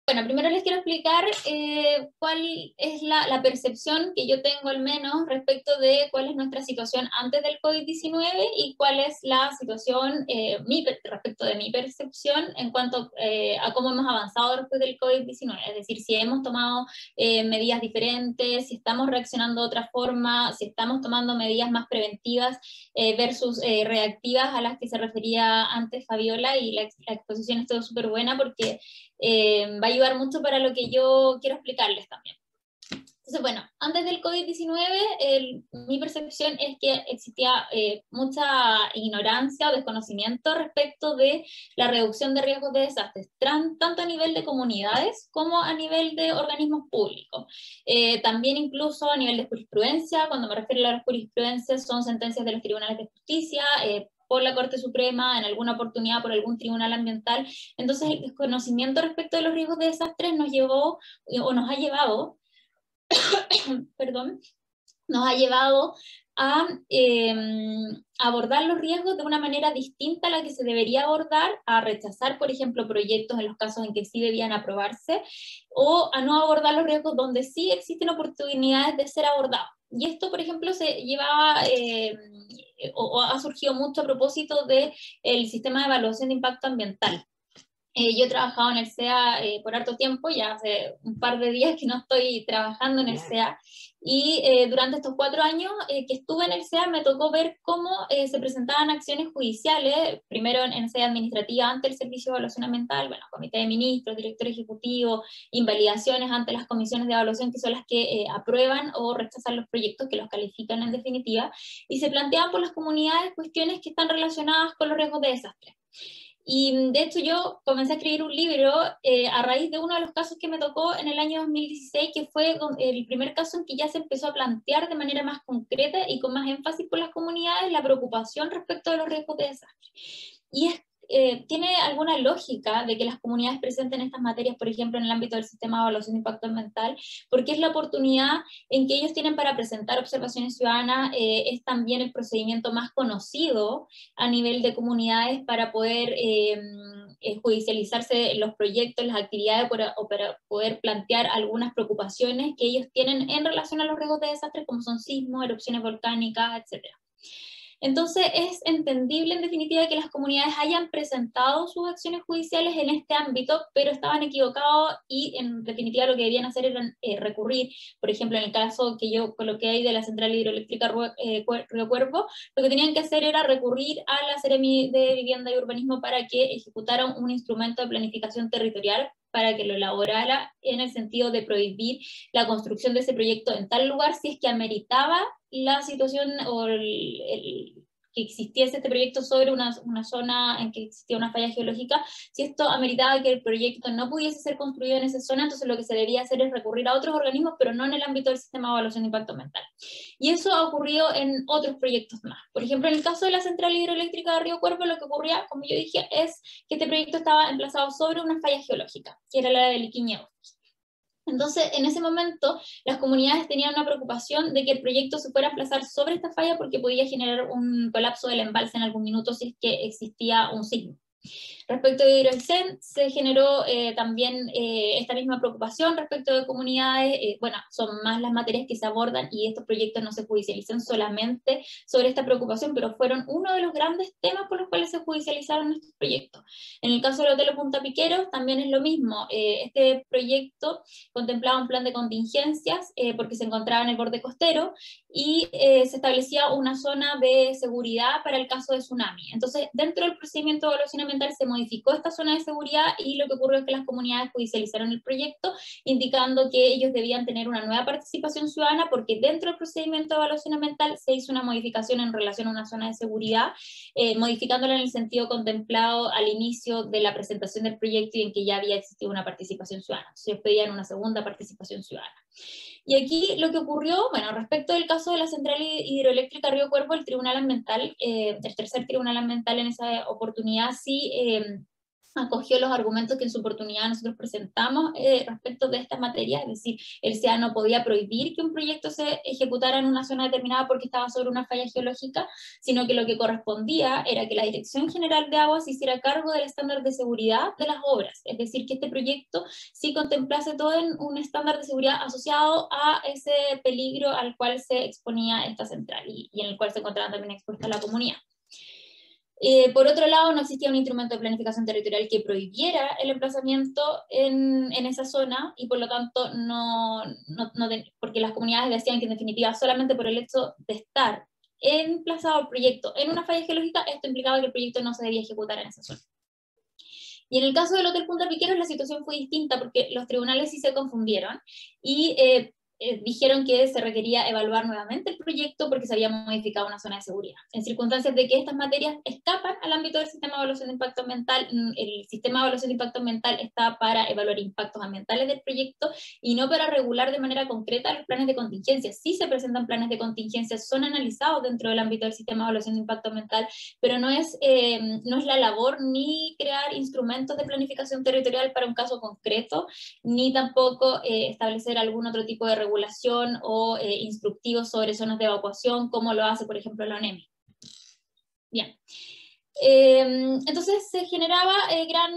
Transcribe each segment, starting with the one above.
Bueno, primero les quiero explicar cuál es la percepción que yo tengo al menos respecto de cuál es nuestra situación antes del COVID-19 y cuál es la situación respecto de mi percepción en cuanto a cómo hemos avanzado después del COVID-19. Es decir, si hemos tomado medidas diferentes, si estamos reaccionando de otra forma, si estamos tomando medidas más preventivas versus reactivas a las que se refería antes Fabiola, y la exposición estuvo súper buena porque va a ayudar mucho para lo que yo quiero explicarles también. Entonces, bueno, antes del COVID-19, mi percepción es que existía mucha ignorancia o desconocimiento respecto de la reducción de riesgos de desastres, tanto a nivel de comunidades como a nivel de organismos públicos. También incluso a nivel de jurisprudencia. Cuando me refiero a la jurisprudencia, son sentencias de los tribunales de justicia, por la Corte Suprema, en alguna oportunidad por algún tribunal ambiental. Entonces el desconocimiento respecto de los riesgos de desastres nos llevó, o nos ha llevado, perdón, nos ha llevado a abordar los riesgos de una manera distinta a la que se debería abordar, a rechazar, por ejemplo, proyectos en los casos en que sí debían aprobarse, o a no abordar los riesgos donde sí existen oportunidades de ser abordados. Y esto, por ejemplo, se llevaba o ha surgido mucho a propósito del sistema de evaluación de impacto ambiental. Yo he trabajado en el SEA por harto tiempo, ya hace un par de días que no estoy trabajando en el SEA, y durante estos 4 años que estuve en el SEA me tocó ver cómo se presentaban acciones judiciales, primero en sede administrativa ante el Servicio de Evaluación Ambiental, bueno, comité de ministros, director ejecutivo, invalidaciones ante las comisiones de evaluación que son las que aprueban o rechazan los proyectos, que los califican en definitiva, y se planteaban por las comunidades cuestiones que están relacionadas con los riesgos de desastre. Y de hecho yo comencé a escribir un libro a raíz de uno de los casos que me tocó en el año 2016, que fue el primer caso en que ya se empezó a plantear de manera más concreta y con más énfasis por las comunidades la preocupación respecto de los riesgos de desastre. Y tiene alguna lógica de que las comunidades presenten estas materias, por ejemplo, en el ámbito del sistema de evaluación de impacto ambiental, porque es la oportunidad en que ellos tienen para presentar observaciones ciudadanas, es también el procedimiento más conocido a nivel de comunidades para poder judicializarse los proyectos, las actividades, o para poder plantear algunas preocupaciones que ellos tienen en relación a los riesgos de desastres, como son sismos, erupciones volcánicas, etc. Entonces es entendible en definitiva que las comunidades hayan presentado sus acciones judiciales en este ámbito, pero estaban equivocados y en definitiva lo que debían hacer era recurrir, por ejemplo en el caso que yo coloqué ahí de la central hidroeléctrica Río Cuervo, lo que tenían que hacer era recurrir a la Seremi de Vivienda y Urbanismo para que ejecutaran un instrumento de planificación territorial para que lo elaborara en el sentido de prohibir la construcción de ese proyecto en tal lugar si es que ameritaba la situación o que existiese este proyecto sobre una zona en que existía una falla geológica. Si esto ameritaba que el proyecto no pudiese ser construido en esa zona, entonces lo que se debía hacer es recurrir a otros organismos, pero no en el ámbito del sistema de evaluación de impacto ambiental. Y eso ha ocurrido en otros proyectos más. Por ejemplo, en el caso de la central hidroeléctrica de Río Cuervo, lo que ocurría, como yo dije, es que este proyecto estaba emplazado sobre una falla geológica, que era la de Liquiñe. Entonces, en ese momento, las comunidades tenían una preocupación de que el proyecto se fuera a emplazar sobre esta falla porque podía generar un colapso del embalse en algún minuto si es que existía un sismo. Respecto de Hidroaicén, se generó también esta misma preocupación respecto de comunidades. Bueno, son más las materias que se abordan y estos proyectos no se judicializan solamente sobre esta preocupación, pero fueron uno de los grandes temas por los cuales se judicializaron estos proyectos. En el caso del Hotel Punta Piqueros también es lo mismo. Este proyecto contemplaba un plan de contingencias porque se encontraba en el borde costero y se establecía una zona de seguridad para el caso de tsunami. Entonces, dentro del procedimiento de evaluación ambiental se modificó esta zona de seguridad y lo que ocurrió es que las comunidades judicializaron el proyecto, indicando que ellos debían tener una nueva participación ciudadana porque dentro del procedimiento de evaluación ambiental se hizo una modificación en relación a una zona de seguridad, modificándola en el sentido contemplado al inicio de la presentación del proyecto y en que ya había existido una participación ciudadana. Entonces ellos pedían una segunda participación ciudadana. Y aquí lo que ocurrió, bueno, respecto del caso de la central hidroeléctrica Río Cuervo, el Tribunal Ambiental, el tercer Tribunal Ambiental en esa oportunidad sí acogió los argumentos que en su oportunidad nosotros presentamos respecto de esta materia, es decir, el SEA no podía prohibir que un proyecto se ejecutara en una zona determinada porque estaba sobre una falla geológica, sino que lo que correspondía era que la Dirección General de Aguas se hiciera cargo del estándar de seguridad de las obras, es decir, que este proyecto sí contemplase todo en un estándar de seguridad asociado a ese peligro al cual se exponía esta central y en el cual se encontraba también expuesta la comunidad. Por otro lado, no existía un instrumento de planificación territorial que prohibiera el emplazamiento en esa zona y por lo tanto porque las comunidades decían que en definitiva solamente por el hecho de estar emplazado el proyecto en una falla geológica, esto implicaba que el proyecto no se debía ejecutar en esa zona. Y en el caso del Hotel Punta Piqueros la situación fue distinta porque los tribunales sí se confundieron y dijeron que se requería evaluar nuevamente el proyecto porque se había modificado una zona de seguridad. En circunstancias de que estas materias escapan al ámbito del sistema de evaluación de impacto ambiental, el sistema de evaluación de impacto ambiental está para evaluar impactos ambientales del proyecto y no para regular de manera concreta los planes de contingencia. Sí se presentan planes de contingencia, son analizados dentro del ámbito del sistema de evaluación de impacto ambiental, pero no es la labor ni crear instrumentos de planificación territorial para un caso concreto, ni tampoco establecer algún otro tipo de regulación o instructivos sobre zonas de evacuación, como lo hace, por ejemplo, la ONEMI. Bien. Entonces se generaba gran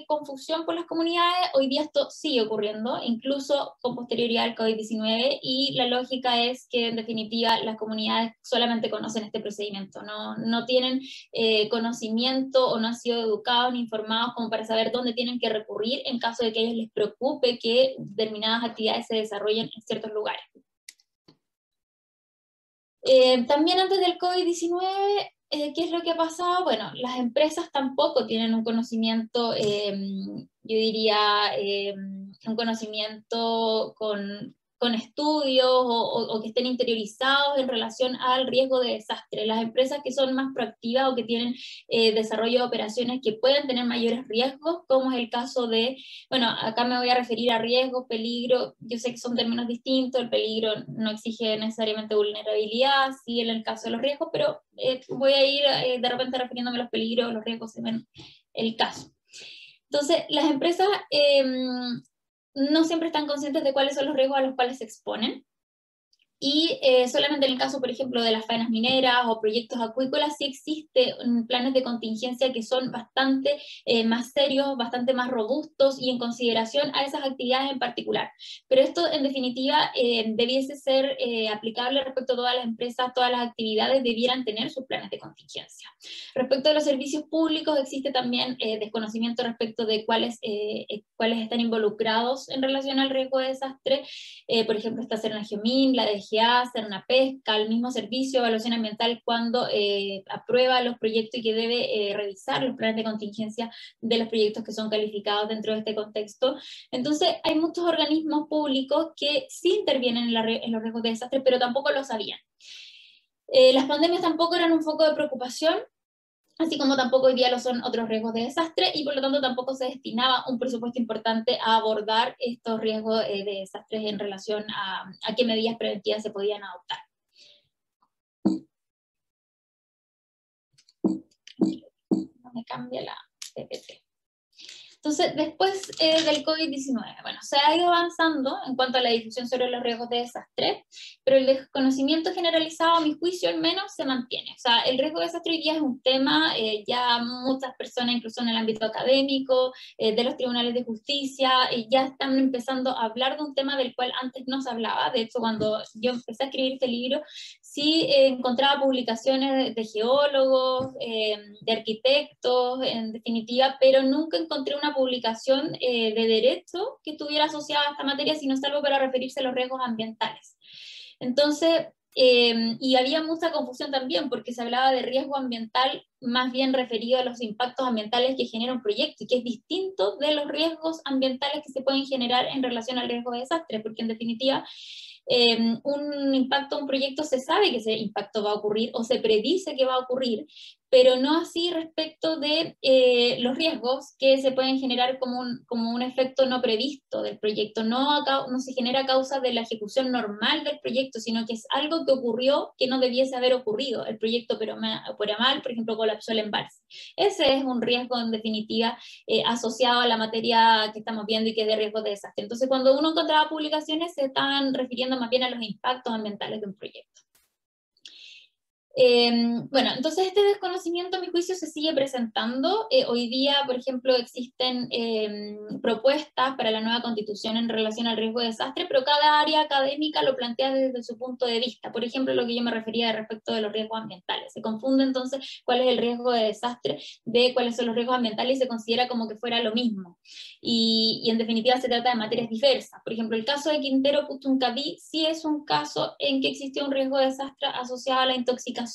confusión por las comunidades. Hoy día esto sigue ocurriendo, incluso con posterioridad al COVID-19, y la lógica es que en definitiva las comunidades solamente conocen este procedimiento, no tienen conocimiento o no han sido educados ni informados como para saber dónde tienen que recurrir en caso de que a ellos les preocupe que determinadas actividades se desarrollen en ciertos lugares. También antes del COVID-19, ¿qué es lo que ha pasado? Bueno, las empresas tampoco tienen un conocimiento, yo diría, un conocimiento con estudios o que estén interiorizados en relación al riesgo de desastre. Las empresas que son más proactivas o que tienen desarrollo de operaciones que pueden tener mayores riesgos, como es el caso de, bueno, acá me voy a referir a riesgo, peligro, yo sé que son términos distintos, el peligro no exige necesariamente vulnerabilidad, sí en el caso de los riesgos, pero voy a ir de repente refiriéndome a los peligros, los riesgos según el caso. Entonces, las empresas no siempre están conscientes de cuáles son los riesgos a los cuales se exponen, y solamente en el caso, por ejemplo, de las faenas mineras o proyectos acuícolas, sí existen planes de contingencia que son bastante más serios, bastante más robustos y en consideración a esas actividades en particular. Pero esto, en definitiva, debiese ser aplicable respecto a todas las empresas, todas las actividades debieran tener sus planes de contingencia. Respecto a los servicios públicos, existe también desconocimiento respecto de cuáles están involucrados en relación al riesgo de desastre. Por ejemplo, está Sernageomin, la DGA, una pesca, el mismo servicio de evaluación ambiental cuando aprueba los proyectos y que debe revisar los planes de contingencia de los proyectos que son calificados dentro de este contexto. Entonces, hay muchos organismos públicos que sí intervienen en los riesgos de desastre, pero tampoco lo sabían. Las pandemias tampoco eran un foco de preocupación, así como tampoco hoy día lo son otros riesgos de desastre, y por lo tanto tampoco se destinaba un presupuesto importante a abordar estos riesgos de desastres en relación a qué medidas preventivas se podían adoptar. No me cambia la PPT. Entonces, después del COVID-19, bueno, se ha ido avanzando en cuanto a la difusión sobre los riesgos de desastre, pero el desconocimiento generalizado, a mi juicio al menos, se mantiene. O sea, el riesgo de desastre hoy día es un tema, ya muchas personas, incluso en el ámbito académico, de los tribunales de justicia, ya están empezando a hablar de un tema del cual antes no se hablaba. De hecho, cuando yo empecé a escribir este libro, sí encontraba publicaciones de geólogos, de arquitectos, en definitiva, pero nunca encontré una publicación de derecho que estuviera asociada a esta materia, sino salvo para referirse a los riesgos ambientales. Entonces, y había mucha confusión también, porque se hablaba de riesgo ambiental más bien referido a los impactos ambientales que genera un proyecto, y que es distinto de los riesgos ambientales que se pueden generar en relación al riesgo de desastre, porque en definitiva, un impacto a un proyecto se sabe que ese impacto va a ocurrir, o se predice que va a ocurrir, pero no así respecto de los riesgos que se pueden generar como un efecto no previsto del proyecto. No se genera a causa de la ejecución normal del proyecto, sino que es algo que ocurrió que no debiese haber ocurrido. El proyecto operó mal, por ejemplo, colapsó el embalse. Ese es un riesgo, en definitiva, asociado a la materia que estamos viendo y que es de riesgo de desastre. Entonces, cuando uno encontraba publicaciones, se estaban refiriendo más bien a los impactos ambientales de un proyecto. Bueno, entonces este desconocimiento, a mi juicio, se sigue presentando. Hoy día, por ejemplo, existen propuestas para la nueva constitución en relación al riesgo de desastre, pero cada área académica lo plantea desde su punto de vista. Por ejemplo, lo que yo me refería respecto de los riesgos ambientales. Se confunde entonces cuál es el riesgo de desastre de cuáles son los riesgos ambientales, y se considera como que fuera lo mismo. Y en definitiva se trata de materias diversas. Por ejemplo, el caso de Quintero Puchuncaví sí es un caso en que existió un riesgo de desastre asociado a la intoxicación,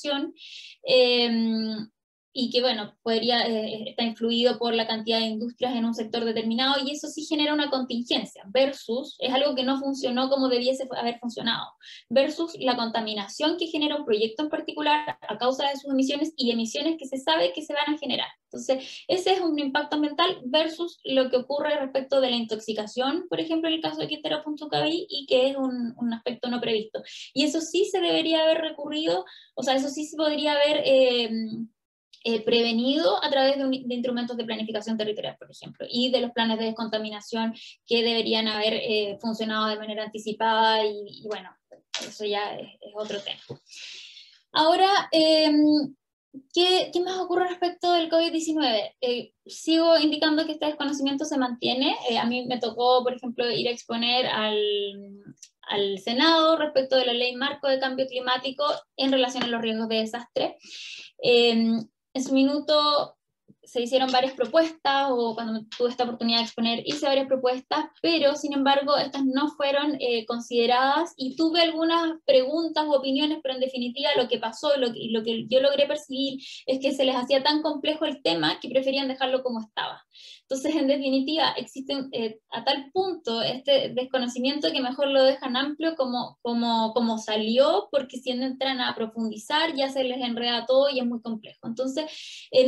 y que, bueno, está influido por la cantidad de industrias en un sector determinado, y eso sí genera una contingencia, versus, es algo que no funcionó como debiese haber funcionado, versus la contaminación que genera un proyecto en particular a causa de sus emisiones, y emisiones que se sabe que se van a generar. Entonces, ese es un impacto ambiental versus lo que ocurre respecto de la intoxicación, por ejemplo, en el caso de Quintero Puchuncaví, y que es un aspecto no previsto. Y eso sí se debería haber recurrido, o sea, eso sí se podría haber prevenido a través de instrumentos de planificación territorial, por ejemplo, y de los planes de descontaminación que deberían haber funcionado de manera anticipada, y bueno, eso ya es otro tema. Ahora, ¿qué más ocurre respecto del COVID-19? Sigo indicando que este desconocimiento se mantiene. A mí me tocó, por ejemplo, ir a exponer al Senado respecto de la Ley Marco de Cambio Climático en relación a los riesgos de desastre. En su minuto se hicieron varias propuestas, o cuando tuve esta oportunidad de exponer hice varias propuestas, pero sin embargo estas no fueron consideradas, y tuve algunas preguntas u opiniones, pero en definitiva lo que pasó, lo que yo logré percibir, es que se les hacía tan complejo el tema que preferían dejarlo como estaba. Entonces, en definitiva, existe a tal punto este desconocimiento que mejor lo dejan amplio como salió, porque si entran a profundizar ya se les enreda todo y es muy complejo. Entonces,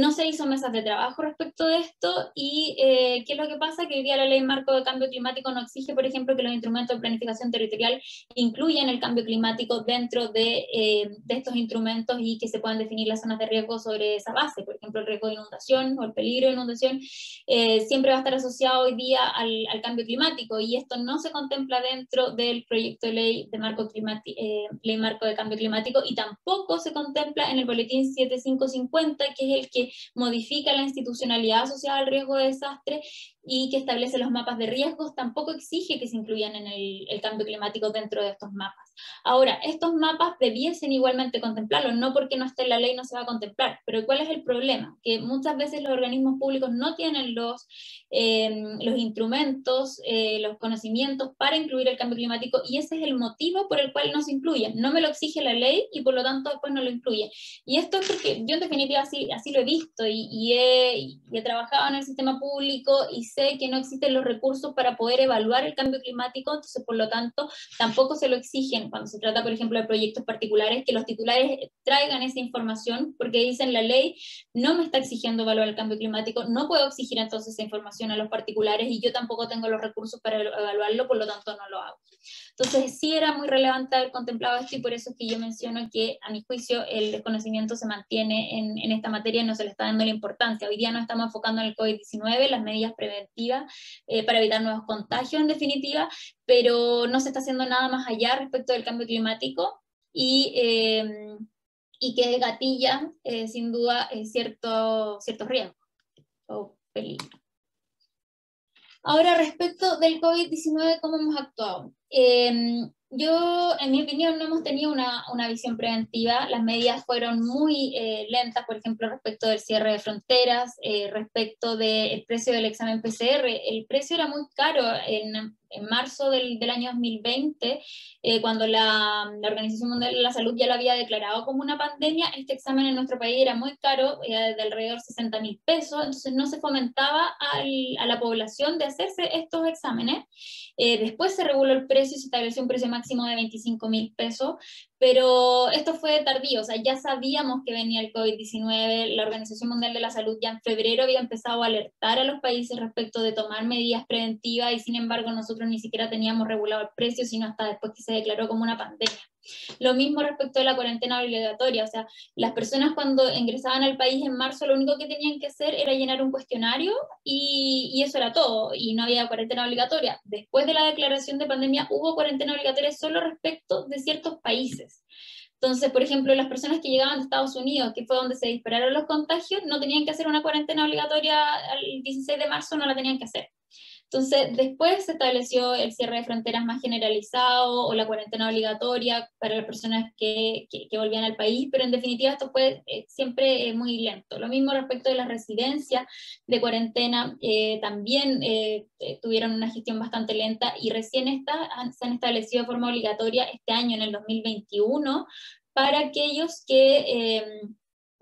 no se hizo mesas de trabajo respecto de esto, y ¿qué es lo que pasa? Que hoy día la Ley Marco de Cambio Climático no exige, por ejemplo, que los instrumentos de planificación territorial incluyan el cambio climático dentro de estos instrumentos, y que se puedan definir las zonas de riesgo sobre esa base. Por ejemplo, el riesgo de inundación o el peligro de inundación siempre va a estar asociado hoy día al cambio climático, y esto no se contempla dentro del proyecto de ley de Ley Marco de Cambio Climático, y tampoco se contempla en el boletín 7550, que es el que modifica la institucionalidad asociada al riesgo de desastre y que establece los mapas de riesgos. Tampoco exige que se incluyan en el cambio climático dentro de estos mapas. Ahora, estos mapas debiesen igualmente contemplarlo, no porque no esté en la ley no se va a contemplar, pero ¿cuál es el problema? Que muchas veces los organismos públicos no tienen los instrumentos, los conocimientos para incluir el cambio climático, y ese es el motivo por el cual no se incluyen. No me lo exige la ley y por lo tanto después no lo incluye. Y esto es porque yo en definitiva así lo he visto, y he trabajado en el sistema público, y sé que no existen los recursos para poder evaluar el cambio climático. Entonces, por lo tanto, tampoco se lo exigen cuando se trata, por ejemplo, de proyectos particulares, que los titulares traigan esa información, porque dicen la ley no me está exigiendo evaluar el cambio climático, no puedo exigir entonces esa información a los particulares, y yo tampoco tengo los recursos para evaluarlo, por lo tanto no lo hago. Entonces sí era muy relevante haber contemplado esto, y por eso es que yo menciono que, a mi juicio, el desconocimiento se mantiene en esta materia, no se le está dando la importancia. Hoy día nos estamos enfocando en el COVID-19, las medidas preventivas para evitar nuevos contagios, en definitiva, pero no se está haciendo nada más allá respecto del cambio climático, y que gatilla, sin duda, ciertos riesgos o peligros. Ahora, respecto del COVID-19, ¿cómo hemos actuado? Yo, en mi opinión, no hemos tenido una visión preventiva. Las medidas fueron muy lentas, por ejemplo, respecto del cierre de fronteras, respecto del precio del examen PCR. El precio era muy caro en marzo del año 2020, cuando la Organización Mundial de la Salud ya lo había declarado como una pandemia, este examen en nuestro país era muy caro, de alrededor de 60.000 pesos, entonces no se fomentaba a la población de hacerse estos exámenes. Después se reguló el precio y se estableció un precio máximo de 25.000 pesos, pero esto fue tardío, o sea, ya sabíamos que venía el COVID-19, la Organización Mundial de la Salud ya en febrero había empezado a alertar a los países respecto de tomar medidas preventivas y sin embargo nosotros ni siquiera teníamos regulado el precio, sino hasta después que se declaró como una pandemia. Lo mismo respecto de la cuarentena obligatoria, o sea, las personas cuando ingresaban al país en marzo lo único que tenían que hacer era llenar un cuestionario y eso era todo, y no había cuarentena obligatoria. Después de la declaración de pandemia hubo cuarentena obligatoria solo respecto de ciertos países. Entonces, por ejemplo, las personas que llegaban de Estados Unidos, que fue donde se dispararon los contagios, no tenían que hacer una cuarentena obligatoria el 16 de marzo, no la tenían que hacer. Entonces, después se estableció el cierre de fronteras más generalizado o la cuarentena obligatoria para las personas que volvían al país, pero en definitiva esto fue siempre muy lento. Lo mismo respecto de las residencias de cuarentena, también tuvieron una gestión bastante lenta y recién se han establecido de forma obligatoria este año, en el 2021, para aquellos que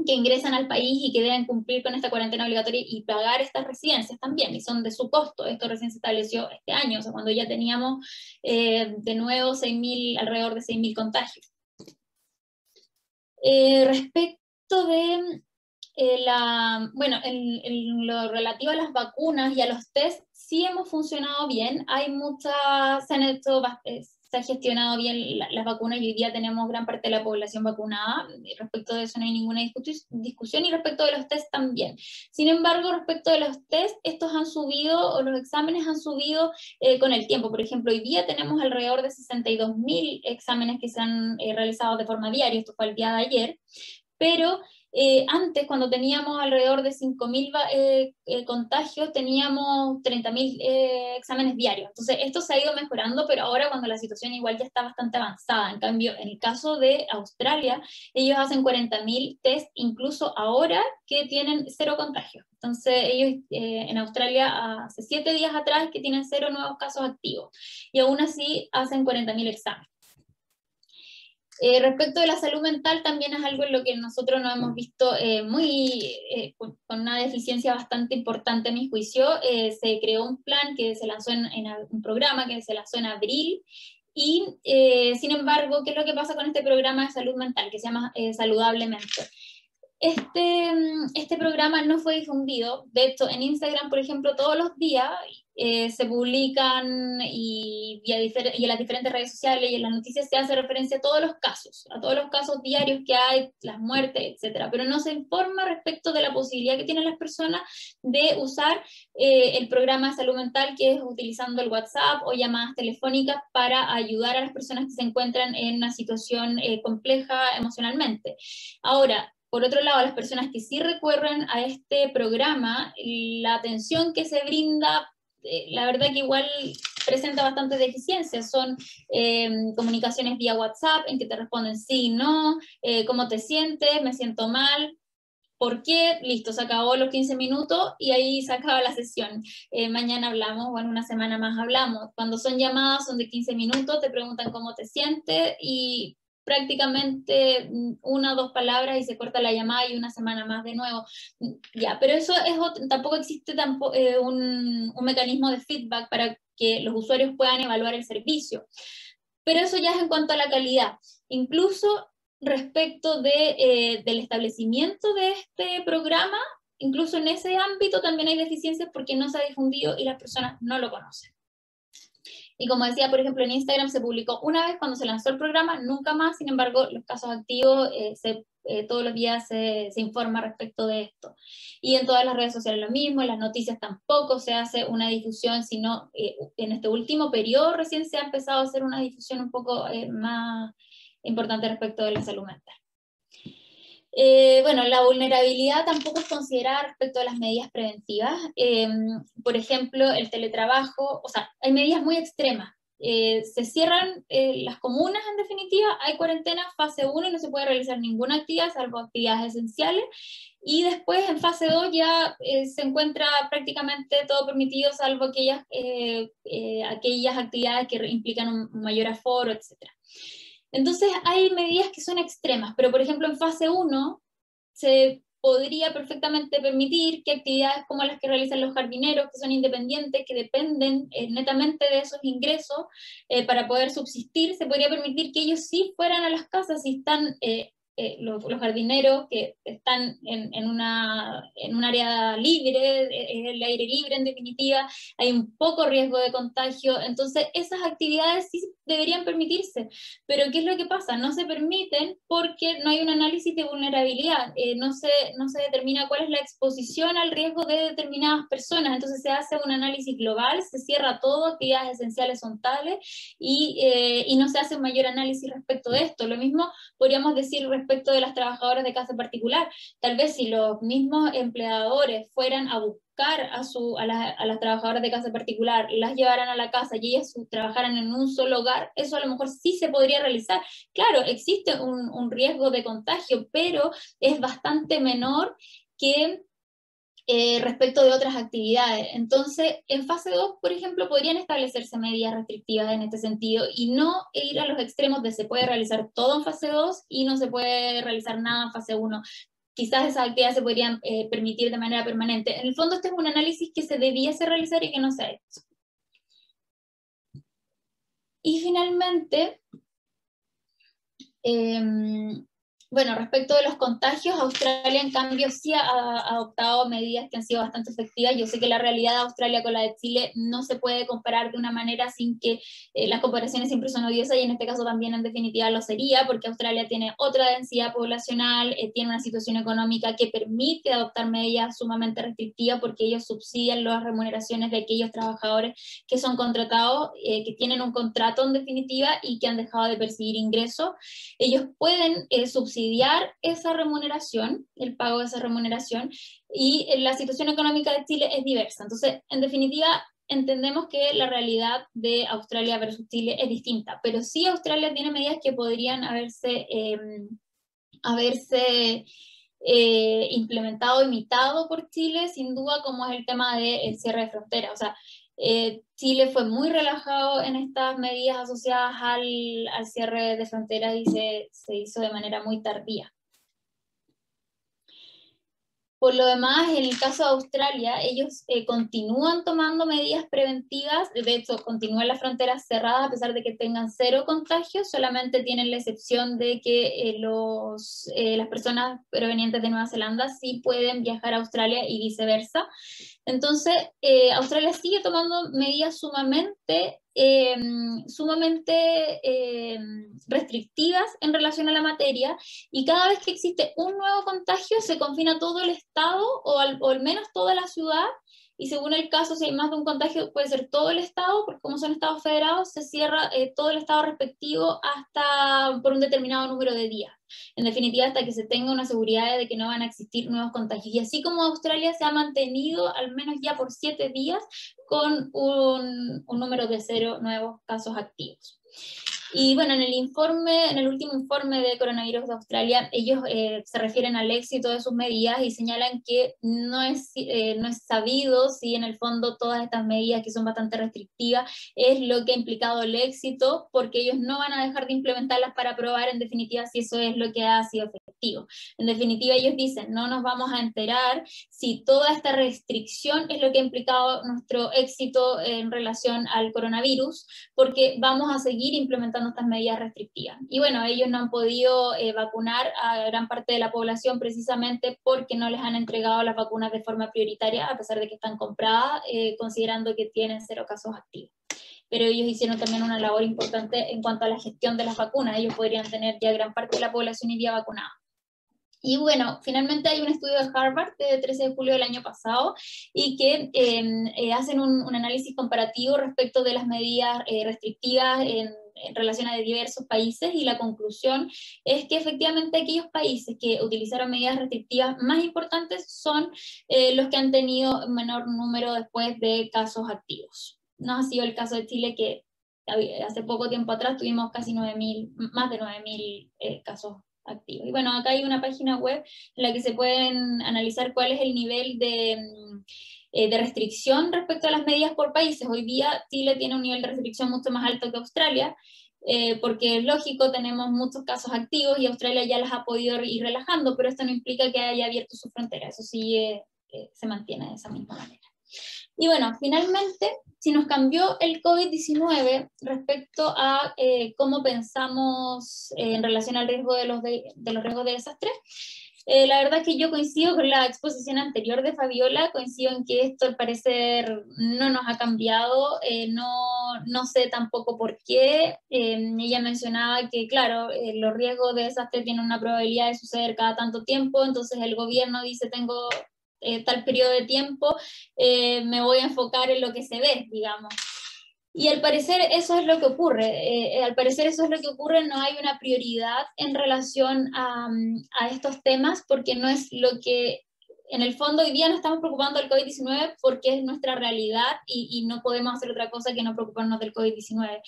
ingresan al país y que deben cumplir con esta cuarentena obligatoria y pagar estas residencias también, y son de su costo. Esto recién se estableció este año, o sea, cuando ya teníamos de nuevo alrededor de 6.000 contagios. Respecto de bueno, en lo relativo a las vacunas y a los test, sí hemos funcionado bien, se ha gestionado bien las vacunas y hoy día tenemos gran parte de la población vacunada. Respecto de eso no hay ninguna discusión, y respecto de los test también. Sin embargo, respecto de los test, estos han subido, o los exámenes han subido con el tiempo. Por ejemplo, hoy día tenemos alrededor de 62.000 exámenes que se han realizado de forma diaria, esto fue el día de ayer, pero antes, cuando teníamos alrededor de 5.000 contagios, teníamos 30.000 exámenes diarios. Entonces, esto se ha ido mejorando, pero ahora cuando la situación igual ya está bastante avanzada. En cambio, en el caso de Australia, ellos hacen 40.000 test incluso ahora que tienen 0 contagios. Entonces, ellos en Australia hace 7 días atrás que tienen 0 nuevos casos activos, y aún así hacen 40.000 exámenes. Respecto de la salud mental, también es algo en lo que nosotros nos hemos visto con una deficiencia bastante importante, a mi juicio. Se creó un plan que se lanzó un programa que se lanzó en abril, y sin embargo, ¿qué es lo que pasa con este programa de salud mental que se llama Saludablemente? Este programa no fue difundido. De hecho, en Instagram, por ejemplo, todos los días se publican y en las diferentes redes sociales y en las noticias se hace referencia a todos los casos diarios que hay, las muertes, etcétera, pero no se informa respecto de la posibilidad que tienen las personas de usar el programa de salud mental, que es utilizando el WhatsApp o llamadas telefónicas para ayudar a las personas que se encuentran en una situación compleja emocionalmente. Ahora, por otro lado, las personas que sí recurren a este programa, la atención que se brinda, la verdad que igual presenta bastantes deficiencias. Son comunicaciones vía WhatsApp en que te responden sí, no, cómo te sientes, me siento mal. ¿Por qué? Listo, se acabó los 15 minutos y ahí se acaba la sesión. Mañana hablamos, o en una semana más hablamos. Cuando son llamadas son de 15 minutos, te preguntan cómo te sientes y prácticamente 1 o 2 palabras y se corta la llamada y una semana más de nuevo. Ya, pero eso tampoco existe un mecanismo de feedback para que los usuarios puedan evaluar el servicio. Pero eso ya es en cuanto a la calidad. Incluso respecto del establecimiento de este programa, incluso en ese ámbito también hay deficiencias porque no se ha difundido y las personas no lo conocen. Y como decía, por ejemplo, en Instagram se publicó una vez cuando se lanzó el programa, nunca más. Sin embargo, los casos activos, todos los días se informa respecto de esto. Y en todas las redes sociales lo mismo, en las noticias tampoco se hace una difusión, sino en este último periodo recién se ha empezado a hacer una difusión un poco más importante respecto de la salud mental. Bueno, la vulnerabilidad tampoco es considerada respecto a las medidas preventivas. Por ejemplo, el teletrabajo, o sea, hay medidas muy extremas, se cierran las comunas en definitiva, hay cuarentena, fase 1 y no se puede realizar ninguna actividad salvo actividades esenciales, y después en fase 2 ya se encuentra prácticamente todo permitido salvo aquellas actividades que implican un mayor aforo, etc. Entonces hay medidas que son extremas, pero por ejemplo en fase 1 se podría perfectamente permitir que actividades como las que realizan los jardineros, que son independientes, que dependen netamente de esos ingresos para poder subsistir, se podría permitir que ellos sí fueran a las casas si están los jardineros que están en un área libre, es el aire libre en definitiva, hay un poco riesgo de contagio, entonces esas actividades sí deberían permitirse, pero ¿qué es lo que pasa? No se permiten porque no hay un análisis de vulnerabilidad, no se determina cuál es la exposición al riesgo de determinadas personas, entonces se hace un análisis global, se cierra todo, actividades esenciales son tales, y no se hace un mayor análisis respecto de esto. Lo mismo podríamos decir respecto de las trabajadoras de casa particular. Tal vez si los mismos empleadores fueran a buscar a las trabajadoras de casa particular, las llevaran a la casa y ellas trabajaran en un solo hogar, eso a lo mejor sí se podría realizar. Claro, existe un riesgo de contagio, pero es bastante menor que respecto de otras actividades. Entonces, en fase 2, por ejemplo, podrían establecerse medidas restrictivas en este sentido y no ir a los extremos de se puede realizar todo en fase 2 y no se puede realizar nada en fase 1. Quizás esas actividades se podrían permitir de manera permanente. En el fondo, este es un análisis que se debiese realizar y que no se ha hecho. Y finalmente, bueno, respecto de los contagios, Australia en cambio sí ha adoptado medidas que han sido bastante efectivas. Yo sé que la realidad de Australia con la de Chile no se puede comparar de una manera sin que las comparaciones siempre son odiosas, y en este caso también en definitiva lo sería, porque Australia tiene otra densidad poblacional, tiene una situación económica que permite adoptar medidas sumamente restrictivas porque ellos subsidian las remuneraciones de aquellos trabajadores que son contratados, que tienen un contrato en definitiva y que han dejado de percibir ingresos. Ellos pueden subsidiar esa remuneración, el pago de esa remuneración, y la situación económica de Chile es diversa. Entonces, en definitiva, entendemos que la realidad de Australia versus Chile es distinta, pero sí Australia tiene medidas que podrían haberse implementado, imitado por Chile, sin duda, como es el tema del cierre de fronteras. O sea, Chile fue muy relajado en estas medidas asociadas al cierre de fronteras y se hizo de manera muy tardía. Por lo demás, en el caso de Australia, ellos continúan tomando medidas preventivas, de hecho continúan las fronteras cerradas a pesar de que tengan 0 contagios, solamente tienen la excepción de que las personas provenientes de Nueva Zelanda sí pueden viajar a Australia y viceversa. Entonces, Australia sigue tomando medidas sumamente restrictivas en relación a la materia, y cada vez que existe un nuevo contagio se confina todo el estado o al menos toda la ciudad, y según el caso, si hay más de un contagio puede ser todo el estado, porque como son estados federados se cierra todo el estado respectivo hasta por un determinado número de días. En definitiva, hasta que se tenga una seguridad de que no van a existir nuevos contagios. Y así como Australia se ha mantenido al menos ya por 7 días con un número de 0 nuevos casos activos. Y bueno, en el último informe de coronavirus de Australia, ellos se refieren al éxito de sus medidas y señalan que no es sabido si en el fondo todas estas medidas, que son bastante restrictivas, es lo que ha implicado el éxito, porque ellos no van a dejar de implementarlas para probar en definitiva si eso es lo que ha sido efectivo. En definitiva, ellos dicen, no nos vamos a enterar si toda esta restricción es lo que ha implicado nuestro éxito en relación al coronavirus, porque vamos a seguir implementando estas medidas restrictivas. Y bueno, ellos no han podido vacunar a gran parte de la población precisamente porque no les han entregado las vacunas de forma prioritaria, a pesar de que están compradas, considerando que tienen 0 casos activos. Pero ellos hicieron también una labor importante en cuanto a la gestión de las vacunas. Ellos podrían tener ya gran parte de la población iría vacunada. Y bueno, finalmente hay un estudio de Harvard de 13 de julio del año pasado y que hacen un análisis comparativo respecto de las medidas restrictivas en relación a diversos países, y la conclusión es que efectivamente aquellos países que utilizaron medidas restrictivas más importantes son los que han tenido menor número después de casos activos. No ha sido el caso de Chile, que hace poco tiempo atrás tuvimos casi 9.000, más de 9.000 casos activos. Y bueno, acá hay una página web en la que se pueden analizar cuál es el nivel de restricción respecto a las medidas por países. Hoy día Chile tiene un nivel de restricción mucho más alto que Australia, porque es lógico, tenemos muchos casos activos y Australia ya las ha podido ir relajando, pero esto no implica que haya abierto su frontera, eso sí se mantiene de esa misma manera. Y bueno, finalmente, si nos cambió el COVID-19 respecto a cómo pensamos en relación al riesgo de los riesgos de desastre, la verdad es que yo coincido con la exposición anterior de Fabiola, coincido en que esto al parecer no nos ha cambiado, no sé tampoco por qué. Ella mencionaba que, claro, los riesgos de desastre tienen una probabilidad de suceder cada tanto tiempo, entonces el gobierno dice, tengo tal periodo de tiempo, me voy a enfocar en lo que se ve, digamos. Y al parecer eso es lo que ocurre, no hay una prioridad en relación a estos temas, porque no es lo que, en el fondo hoy día nos estamos preocupando del COVID-19 porque es nuestra realidad y no podemos hacer otra cosa que no preocuparnos del COVID-19,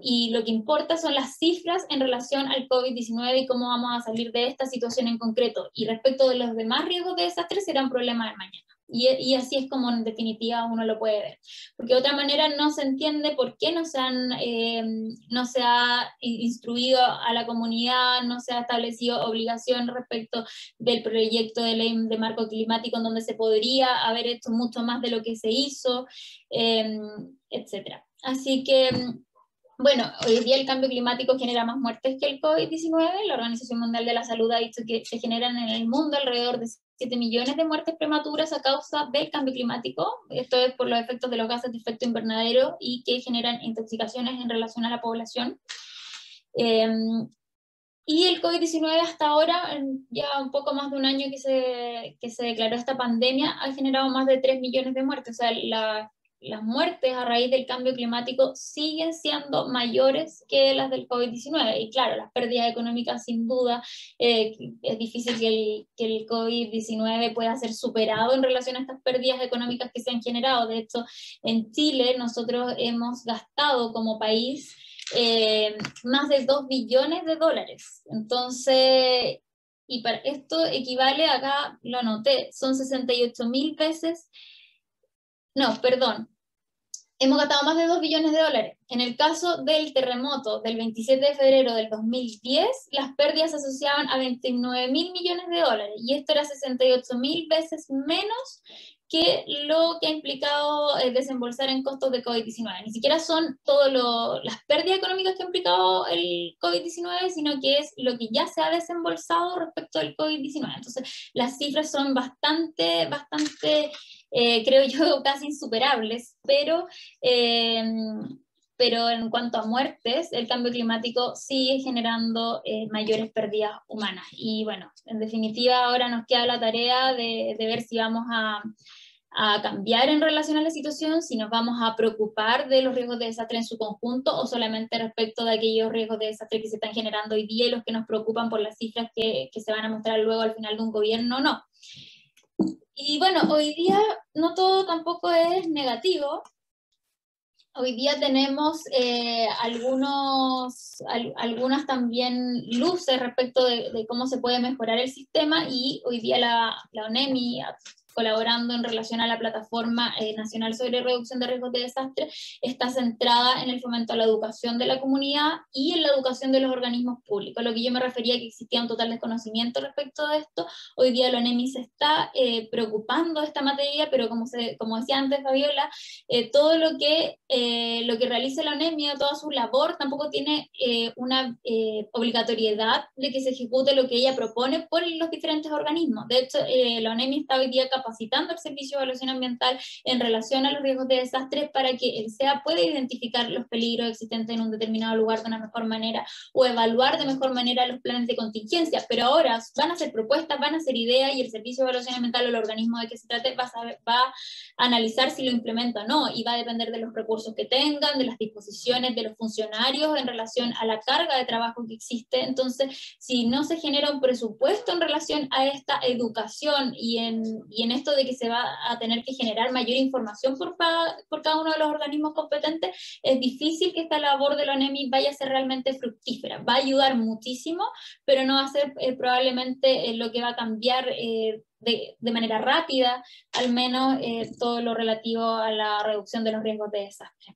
y lo que importa son las cifras en relación al COVID-19 y cómo vamos a salir de esta situación en concreto, y respecto de los demás riesgos de desastre será un problema del mañana. Y así es como en definitiva uno lo puede ver, porque de otra manera no se entiende por qué no se ha instruido a la comunidad, no se ha establecido obligación respecto del proyecto de ley de marco climático, en donde se podría haber hecho mucho más de lo que se hizo, etc. Así que, bueno, hoy día el cambio climático genera más muertes que el COVID-19. La Organización Mundial de la Salud ha dicho que se generan en el mundo alrededor de 7 millones de muertes prematuras a causa del cambio climático. Esto es por los efectos de los gases de efecto invernadero y que generan intoxicaciones en relación a la población. Y el COVID-19 hasta ahora, ya un poco más de un año que se declaró esta pandemia, ha generado más de 3 millones de muertes. O sea, las muertes a raíz del cambio climático siguen siendo mayores que las del COVID-19. Y claro, las pérdidas económicas sin duda, es difícil que el COVID-19 pueda ser superado en relación a estas pérdidas económicas que se han generado. De hecho, en Chile nosotros hemos gastado como país más de 2 billones de dólares. Entonces, y para esto equivale, acá lo anoté, son 68.000 veces. No, perdón, hemos gastado más de 2 billones de dólares. En el caso del terremoto del 27 de febrero del 2010, las pérdidas se asociaban a 29.000 millones de dólares, y esto era 68.000 veces menos que lo que ha implicado desembolsar en costos de COVID-19. Ni siquiera son todas las pérdidas económicas que ha implicado el COVID-19, sino que es lo que ya se ha desembolsado respecto al COVID-19. Entonces, las cifras son bastante, creo yo, casi insuperables, pero en cuanto a muertes, el cambio climático sigue generando mayores pérdidas humanas. Y bueno, en definitiva ahora nos queda la tarea de ver si vamos a cambiar en relación a la situación, si nos vamos a preocupar de los riesgos de desastre en su conjunto, o solamente respecto de aquellos riesgos de desastre que se están generando hoy día y los que nos preocupan por las cifras que se van a mostrar luego al final de un gobierno, no. Y bueno, hoy día no todo tampoco es negativo. Hoy día tenemos algunas también luces respecto de cómo se puede mejorar el sistema, y hoy día la ONEMI, colaborando en relación a la Plataforma Nacional sobre Reducción de Riesgos de Desastre, está centrada en el fomento a la educación de la comunidad y en la educación de los organismos públicos. Lo que yo me refería que existía un total desconocimiento respecto de esto, hoy día la ONEMI se está preocupando de esta materia, pero como decía antes Fabiola, todo lo que realice la ONEMI o toda su labor tampoco tiene una obligatoriedad de que se ejecute lo que ella propone por los diferentes organismos. De hecho, la ONEMI está hoy día capacitando al Servicio de Evaluación Ambiental en relación a los riesgos de desastres para que el SEA pueda identificar los peligros existentes en un determinado lugar de una mejor manera, o evaluar de mejor manera los planes de contingencia. Pero ahora van a ser propuestas, van a ser ideas, y el Servicio de Evaluación Ambiental o el organismo de que se trate va a analizar si lo implementa o no, y va a depender de los recursos que tengan, de las disposiciones de los funcionarios en relación a la carga de trabajo que existe. Entonces, si no se genera un presupuesto en relación a esta educación y en esto de que se va a tener que generar mayor información por cada uno de los organismos competentes, es difícil que esta labor de la ONEMI vaya a ser realmente fructífera. Va a ayudar muchísimo, pero no va a ser probablemente lo que va a cambiar de manera rápida, al menos todo lo relativo a la reducción de los riesgos de desastre.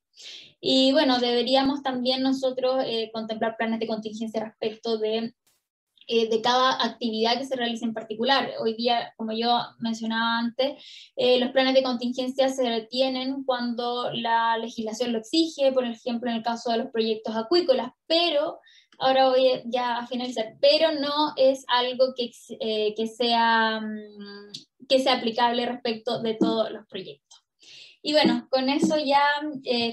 Y bueno, deberíamos también nosotros contemplar planes de contingencia respecto de cada actividad que se realice en particular. Hoy día, como yo mencionaba antes, los planes de contingencia se detienen cuando la legislación lo exige, por ejemplo, en el caso de los proyectos acuícolas, pero, ahora voy ya a finalizar, pero no es algo que sea aplicable respecto de todos los proyectos. Y bueno, con eso ya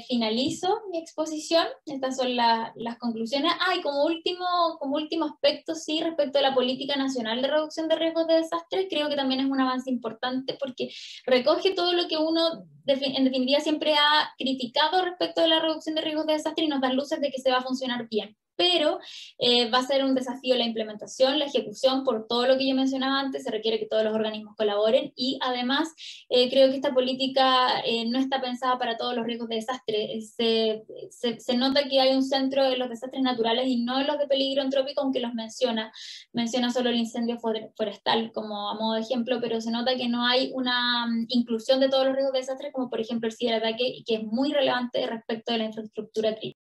finalizo mi exposición. Estas son las conclusiones. Y como último aspecto, sí, respecto a la Política Nacional de Reducción de Riesgos de Desastres, creo que también es un avance importante porque recoge todo lo que uno, en definitiva, siempre ha criticado respecto de la reducción de riesgos de desastre y nos da luces de que se va a funcionar bien. Pero va a ser un desafío la implementación, la ejecución, por todo lo que yo mencionaba antes, se requiere que todos los organismos colaboren y además creo que esta política no está pensada para todos los riesgos de desastre. Se nota que hay un centro de los desastres naturales y no los de peligro antrópico, aunque los menciona solo el incendio forestal como a modo de ejemplo, pero se nota que no hay una inclusión de todos los riesgos de desastre, como por ejemplo el ciberataque, que es muy relevante respecto de la infraestructura crítica.